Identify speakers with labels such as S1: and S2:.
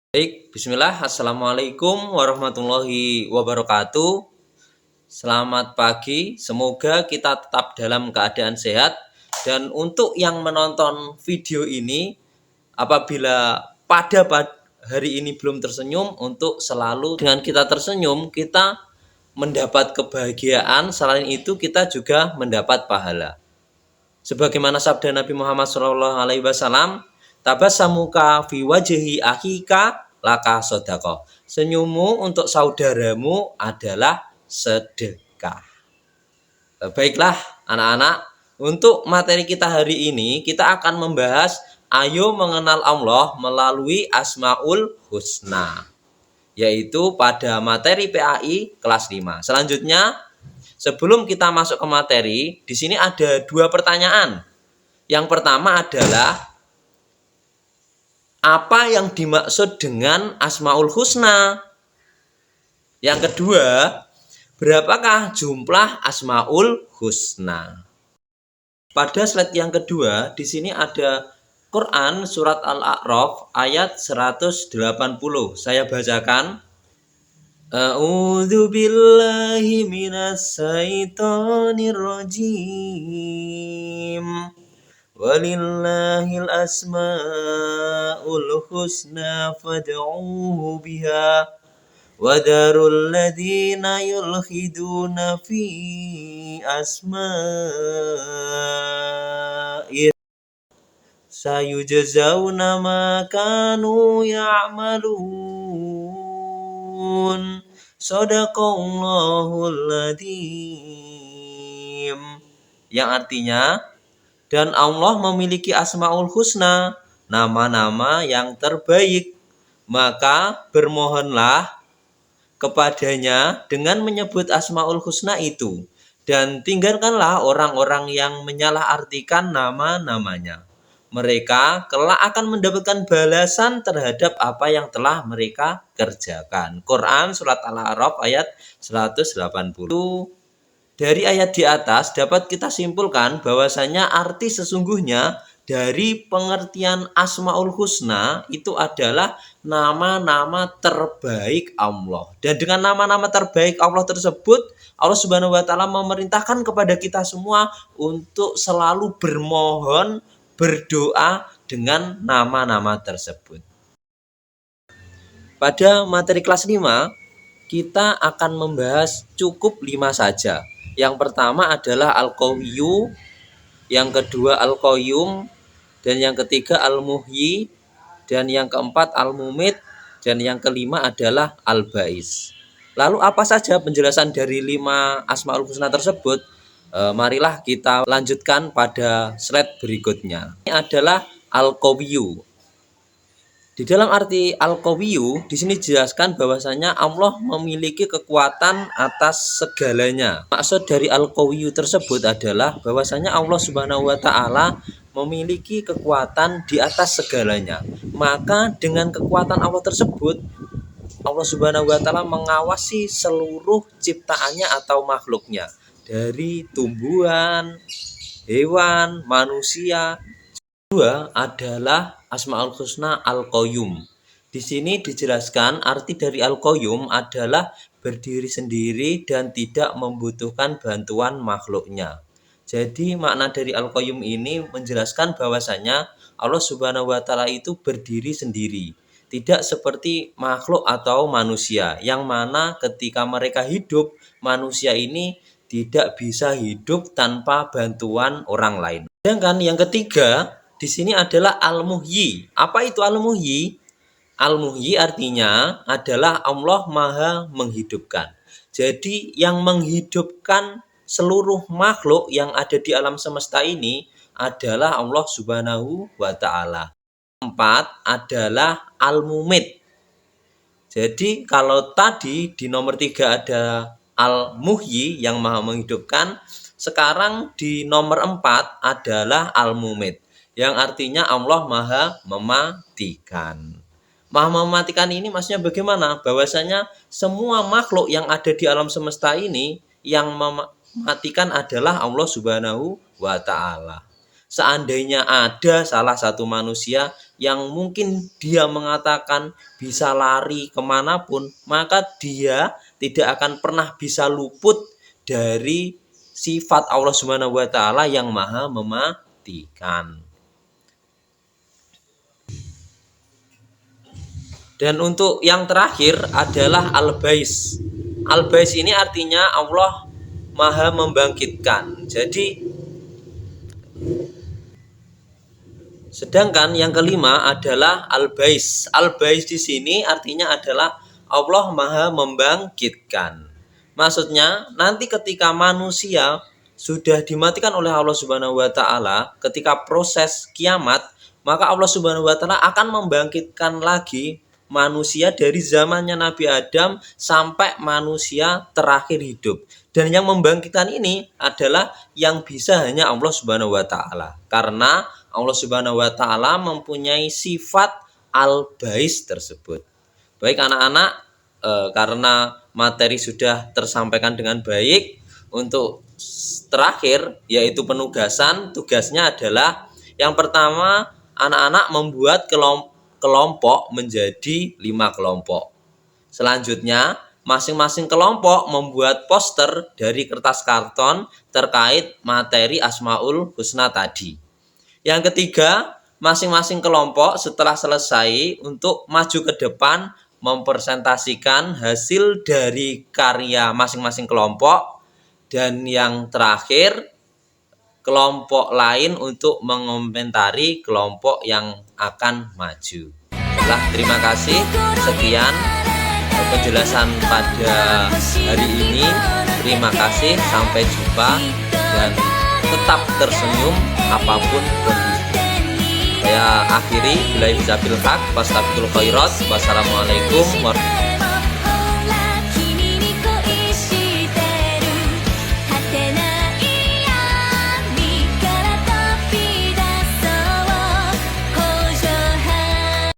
S1: Baik, bismillah, assalamualaikum warahmatullahi wabarakatuh. Selamat pagi, semoga kita tetap dalam keadaan sehat. Dan untuk yang menonton video ini, apabila pada hari ini belum tersenyum, untuk selalu dengan kita tersenyum, kita mendapat kebahagiaan. Selain itu, kita juga mendapat pahala. Sebagaimana sabda Nabi Muhammad SAW, tabassamuka fi wajhi akhika laka sodako. Senyummu untuk saudaramu adalah sedekah. Baiklah anak-anak, untuk materi kita hari ini kita akan membahas ayo mengenal Allah melalui Asmaul Husna, yaitu pada materi PAI kelas 5. Selanjutnya, sebelum kita masuk ke materi, di sini ada dua pertanyaan. Yang pertama adalah, apa yang dimaksud dengan Asmaul Husna? Yang kedua, berapakah jumlah Asmaul Husna? Pada slide yang kedua, di sini ada Quran surat Al-A'raf ayat 180. Saya bacakan. A'udzu billahi minas syaitonir rajim. Walillahil asmaul husna fad'uuhu biha wadarul ladzina yulhiduna fi asma'i sayujzauna ma kanu ya'malun. Shadaqallahul adzim. Yang artinya, dan Allah memiliki Asmaul Husna, nama-nama yang terbaik. Maka bermohonlah kepadanya dengan menyebut Asmaul Husna itu. Dan tinggalkanlah orang-orang yang menyalahartikan nama-namanya. Mereka kelak akan mendapatkan balasan terhadap apa yang telah mereka kerjakan. Quran surat Al-A'raf ayat 180. Dari ayat di atas dapat kita simpulkan bahwasanya arti sesungguhnya dari pengertian Asmaul Husna itu adalah nama-nama terbaik Allah. Dan dengan nama-nama terbaik Allah tersebut, Allah Subhanahu wa taala memerintahkan kepada kita semua untuk selalu bermohon, berdoa dengan nama-nama tersebut. Pada materi kelas 5, kita akan membahas cukup 5 saja. Yang pertama adalah Al-Qawiyyu, yang kedua Al-Qayyum, dan yang ketiga Al-Muhyi, dan yang keempat Al-Mumit, dan yang kelima adalah Al-Ba'is. Lalu apa saja penjelasan dari 5 Asmaul Husna tersebut? Marilah kita lanjutkan pada slide berikutnya. Ini adalah Al-Qawiyyu. Di dalam arti Al-Qawiyyu, di sini dijelaskan bahwasanya Allah memiliki kekuatan atas segalanya. Maksud dari Al-Qawiyyu tersebut adalah bahwasanya Allah Subhanahu wa taala memiliki kekuatan di atas segalanya. Maka dengan kekuatan Allah tersebut, Allah Subhanahu wa taala mengawasi seluruh ciptaannya atau makhluknya, dari tumbuhan, hewan, manusia. Kedua adalah Asmaul Husna Al-Qayyum. Di sini dijelaskan arti dari Al-Qayyum adalah berdiri sendiri dan tidak membutuhkan bantuan makhluknya. Jadi makna dari Al-Qayyum ini menjelaskan bahwasanya Allah Subhanahu wa taala itu berdiri sendiri, tidak seperti makhluk atau manusia yang mana ketika mereka hidup, manusia ini tidak bisa hidup tanpa bantuan orang lain. Sedangkan yang ketiga di sini adalah Al-Muhyi. Apa itu Al-Muhyi? Al-Muhyi artinya adalah Allah Maha menghidupkan. Jadi yang menghidupkan seluruh makhluk yang ada di alam semesta ini adalah Allah Subhanahu wa taala. Keempat adalah Al-Mumit. Jadi kalau tadi di nomor 3 ada Al-Muhyi yang Maha menghidupkan, sekarang di nomor 4 adalah Al-Mumit, yang artinya Allah Maha mematikan. Maha mematikan ini maksudnya bagaimana? Bahwasanya semua makhluk yang ada di alam semesta ini yang mematikan adalah Allah Subhanahu wa taala. Seandainya ada salah satu manusia yang mungkin dia mengatakan bisa lari kemanapun, maka dia tidak akan pernah bisa luput dari sifat Allah Subhanahu wa Ta'ala yang maha mematikan. Dan untuk yang terakhir adalah Al-Bais. Al-Bais ini artinya Allah maha membangkitkan. Jadi sedangkan yang kelima adalah Al-Bais. Al-Bais di sini artinya adalah Allah maha membangkitkan. Maksudnya nanti ketika manusia sudah dimatikan oleh Allah Subhanahu wa Ta'ala, ketika proses kiamat, maka Allah Subhanahu wa Ta'ala akan membangkitkan lagi manusia dari zamannya Nabi Adam sampai manusia terakhir hidup. Dan yang membangkitkan ini adalah yang bisa hanya Allah Subhanahu wa Ta'ala. Karena Allah Subhanahu wa Ta'ala mempunyai sifat Al-Bais tersebut. Baik anak-anak, karena materi sudah tersampaikan dengan baik, untuk terakhir yaitu penugasan, tugasnya adalah yang pertama, anak-anak membuat kelompok menjadi 5 kelompok. Selanjutnya, masing-masing kelompok membuat poster dari kertas karton terkait materi Asmaul Husna tadi. Yang ketiga, masing-masing kelompok setelah selesai untuk maju ke depan mempresentasikan hasil dari karya masing-masing kelompok. Dan yang terakhir, kelompok lain untuk mengomentari kelompok yang akan maju. Terima kasih. Sekian penjelasan pada hari ini. Terima kasih. Sampai jumpa dan tetap tersenyum apapun kondisi. Saya akhiri. Billahi taufiq wal hidayah. Wassalamualaikum warahmatullahi wabarakatuh.